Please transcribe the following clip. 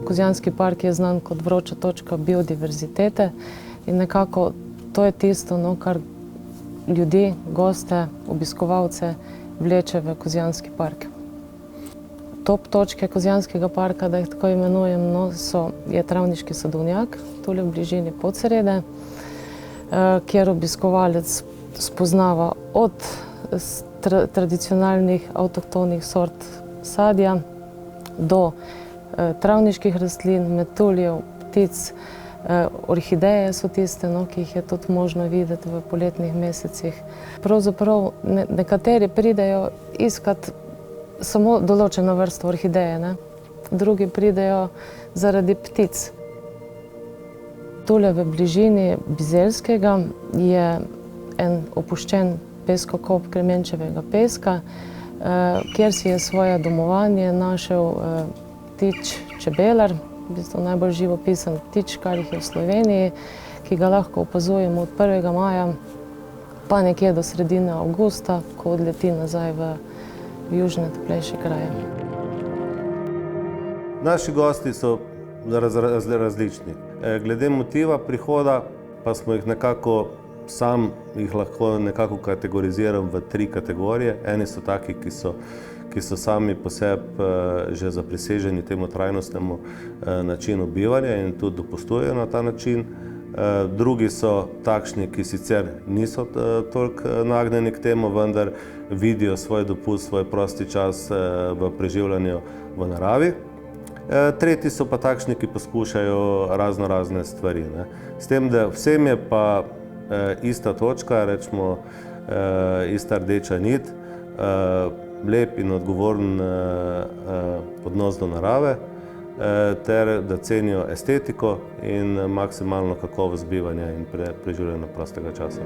Kozjanski park je znan kot vroča točka biodiverzitete in nekako to je tisto, kar ljudi, goste, obiskovalce vleče v Kozjanski park. Top točke Kozjanskega parka, da jih tako imenujem, je travniški sadovnjak, tule v bližini Podsrede, kjer obiskovalec spoznava od tradicionalnih avtohtonih sort sadja do travniških rastlin, metuljev, ptic, orhideje so tiste, ki jih je tudi možno videti v poletnih mesecih. Pravzaprav nekateri pridejo iskat samo določeno vrsto orhideje, drugi pridejo zaradi ptic. Tule v bližini Bizeljskega je en opuščen peskokop kremenčevega peska, kjer si je svoje domovanje našel ptič čebelar, v bistvu najbolj živopisen ptič, kar jih je v Sloveniji, ki ga lahko opazujemo od 1. maja pa nekje do sredine avgusta, ko odleti nazaj v južne, toplejše kraje. Naši gosti so različni. Glede motiva prihoda pa smo jih lahko nekako kategoriziram v 3 kategorije. Eni so taki, ki so sami po sebi že zapriseženi temu trajnostnemu načinu bivanja in tudi dopustujejo na ta način. Drugi so takšni, ki sicer niso toliko nagnjeni k temu, vendar vidijo svoj dopust, svoj prosti čas v preživljanju v naravi. Tretji so pa takšni, ki poskušajo razne stvari. S tem, da vsem je pa ista točka, rečemo ista rdeča nit, lep in odgovoren odnos do narave, ter da cenijo estetiko in maksimalno kakovost bivanja in preživljanja prostega časa.